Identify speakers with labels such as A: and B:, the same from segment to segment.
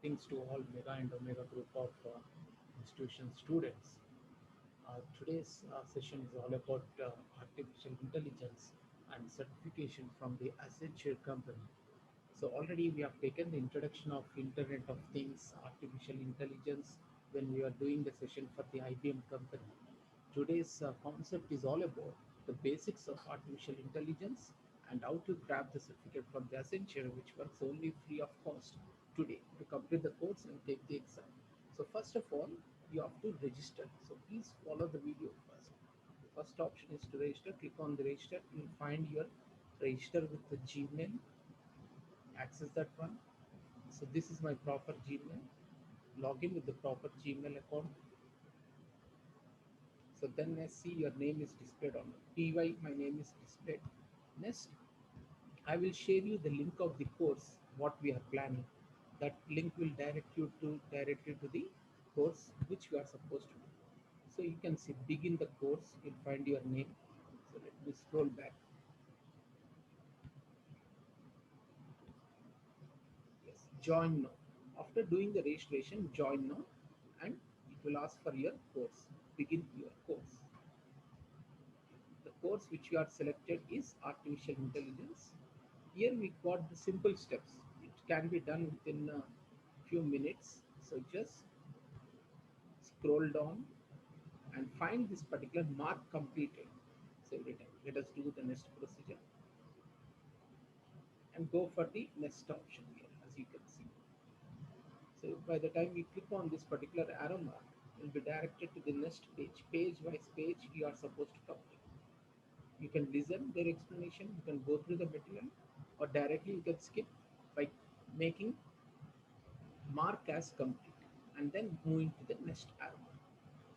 A: Greetings to all Mega and Omega group of institution students. Today's session is all about artificial intelligence and certification from the Accenture company. So already we have taken the introduction of Internet of Things, artificial intelligence when we are doing the session for the IBM company. Today's concept is all about the basics of artificial intelligence and how to grab the certificate from the Accenture, which works only free of cost today to complete the course and take the exam. So first of all, you have to register. So please follow the video first. The first option is to register. Click on the register. You'll find your register with the Gmail. Access that one. So this is my proper Gmail. Log in with the proper Gmail account. So then I see your name is displayed on PY, my name is displayed. Next, I will share you the link of the course, what we are planning. That link will direct you to the course which you are supposed to do. So you can see begin the course, you'll find your name. So let me scroll back. Yes, join now. After doing the registration, join now and it will ask for your course. Begin your course. The course which you are selected is artificial intelligence. Here we got the simple steps. It can be done within a few minutes. So just scroll down and find this particular mark completed. So every time, let us do the next procedure and go for the next option here, as you can see. So by the time you click on this particular arrow mark, you will be directed to the next page. Page wise page you are supposed to complete. You can listen their explanation, you can go through the material, or directly you can skip by making mark as complete and then moving to the next arrow.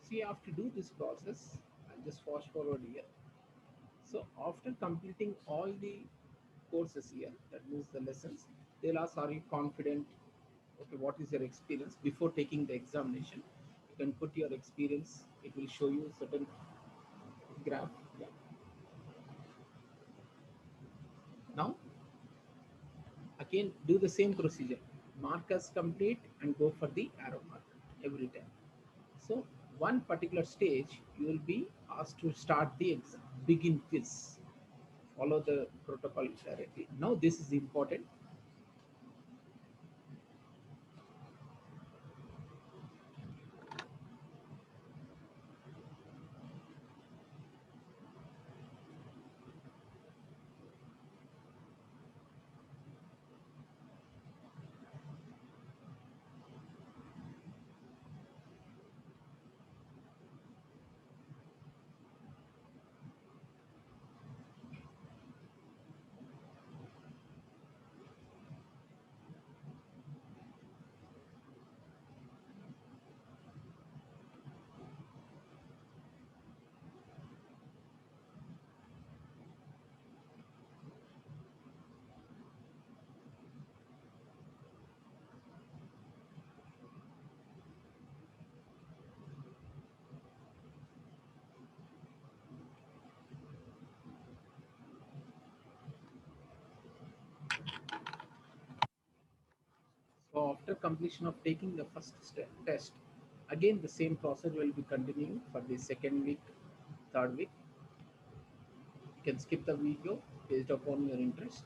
A: So you have to do this process. I'll just fast forward here. So after completing all the courses here, that means the lessons, they'll ask, are you confident? Okay, what is your experience? Before taking the examination, you can put your experience. It will show you certain graph. Yeah. Now again do the same procedure. Mark as complete and go for the arrow mark every time. So one particular stage you will be asked to start the exam. Begin quiz. Follow the protocol directly. Now this is important. So after completion of taking the first test, again the same process will be continuing for the second week, third week. You can skip the video based upon your interest.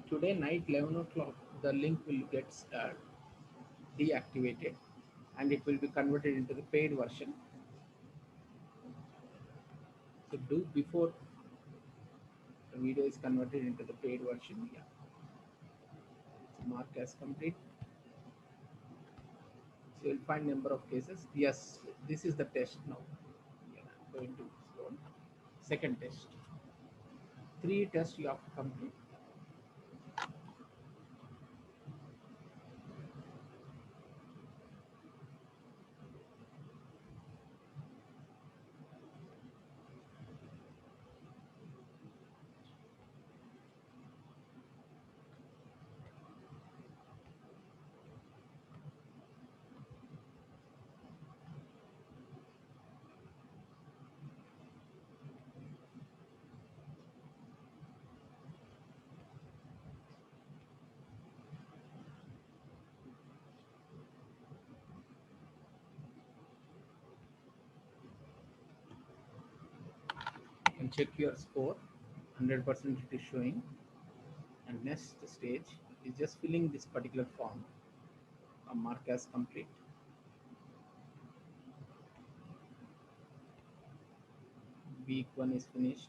A: Today night 11 o'clock, the link will get deactivated and it will be converted into the paid version. So do before the video is converted into the paid version. Yeah, so mark as complete. So you'll find number of cases. Yes, this is the test now. Yeah, I'm going to scroll. Second test. Three tests you have to complete. and check your score. 100% it is showing. And next stage is just filling this particular form, mark as complete. Week 1 is finished.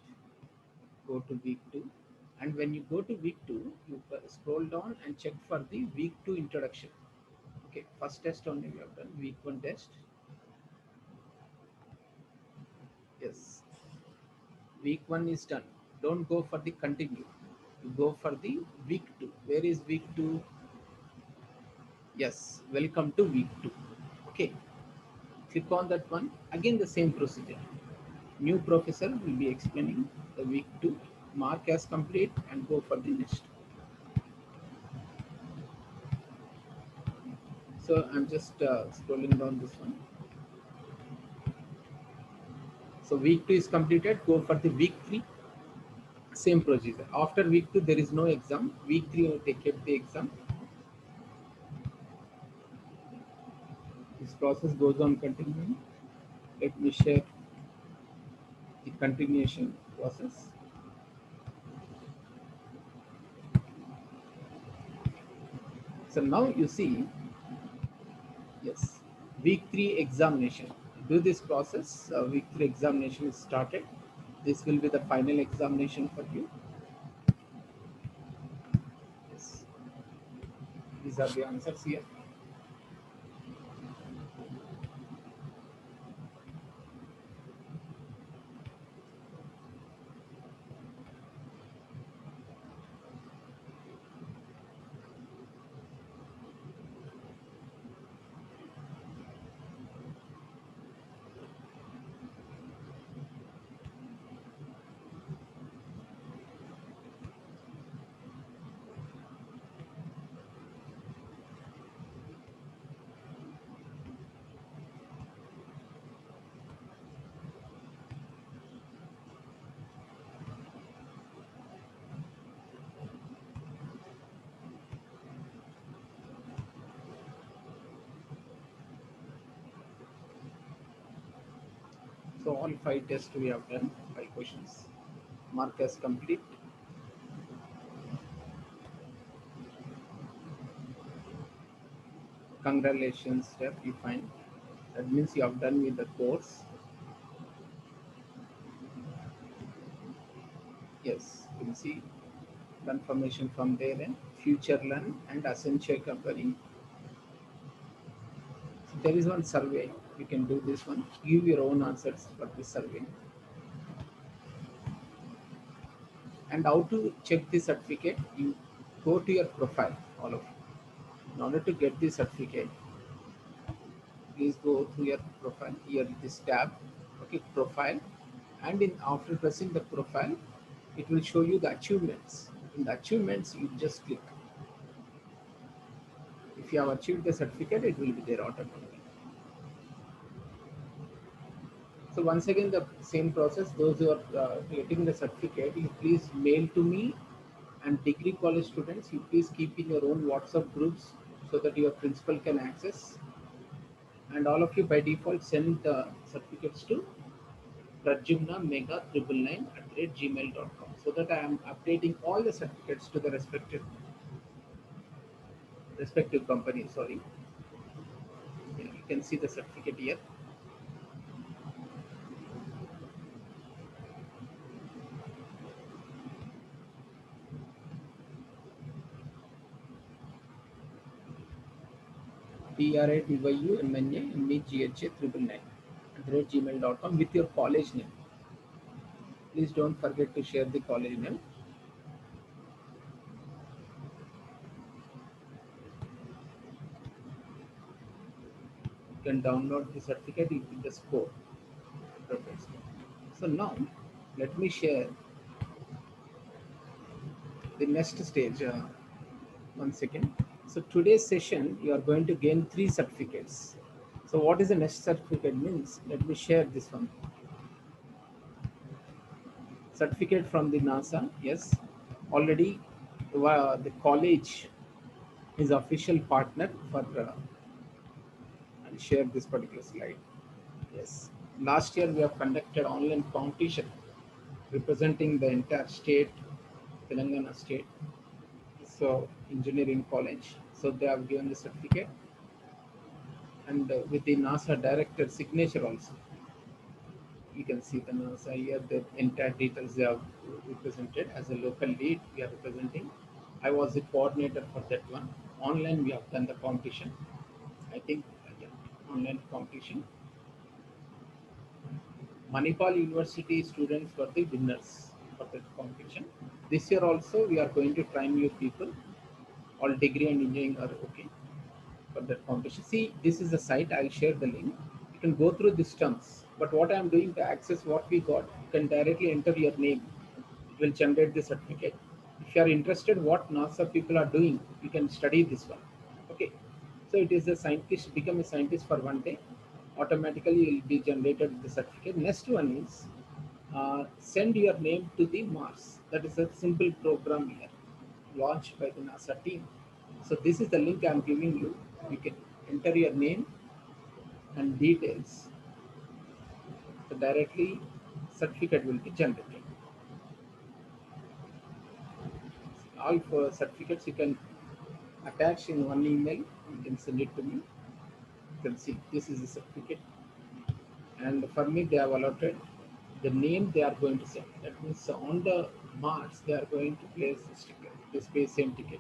A: Go to week 2, and when you go to week 2, you scroll down and check for the week 2 introduction. Okay, first test only we have done, week 1 test. Yes, week 1 is done. Don't go for the continue, you go for the week 2. Where is week 2? Yes, welcome to week 2. Okay, click on that one. Again the same procedure, new professor will be explaining the week 2, mark as complete and go for the next. So I'm just scrolling down this one. So week 2 is completed, go for the week 3, same procedure. After week 2 there is no exam, week 3 you take up the exam. This process goes on continuing. Let me share the continuation process. So now you see, yes, week 3 examination. Do this process, week 3 examination is started. This will be the final examination for you. Yes, these are the answers here. So all 5 tests we have done, 5 questions. Mark as complete. Congratulations, Steph, you find. That means you have done with the course. Yes, you can see confirmation from there and Future Learn and Accenture Company. So there is one survey. You can do this one. Give your own answers for this survey. And how to check the certificate? You go to your profile, all of you. In order to get the certificate, please go to your profile. Here this tab, okay, profile, and in after pressing the profile, it will show you the achievements. In the achievements, you just click. If you have achieved the certificate, it will be there automatically. So once again, the same process. Those who are getting the certificate, you please mail to me, and degree college students, you please keep in your own WhatsApp groups so that your principal can access. And all of you by default send the certificates to Pradyumna Mega 999 @gmail.com so that I am updating all the certificates to the respective company. Sorry, yeah, you can see the certificate here. Pradyumna@gmail.com with your college name. Please don't forget to share the college name. You can download the certificate with the score. Perfect. So now let me share the next stage. One second. So today's session, you are going to gain 3 certificates. So what is the next certificate means? Let me share this one. Certificate from the NASA. Yes, already the college is official partner for. I'll share this particular slide. Yes, last year we have conducted online competition representing the entire state, Telangana state. So engineering college. So they have given the certificate, and with the NASA director signature also. You can see the NASA here, the entire details they have represented. As a local lead, we are representing. I was the coordinator for that one. Online, we have done the competition. I think yeah, online competition. Manipal University students were the winners for that competition. This year also, we are going to train new people. All degree and engineering are okay for that competition. See, this is the site. I'll share the link. You can go through these terms. But what I'm doing to access what we got, you can directly enter your name. It will generate the certificate. If you are interested what NASA people are doing, you can study this one. Okay. So it is a scientist, become a scientist for one day. Automatically you will be generated the certificate. Next one is send your name to the Mars. That is a simple program here launched by the NASA team. So this is the link I'm giving you. You can enter your name and details. So directly certificate will be generated. All for certificates you can attach in one email. You can send it to me. You can see this is the certificate. And for me, they have allotted the name they are going to send. That means on the Mars, they are going to place this ticket, this space same ticket.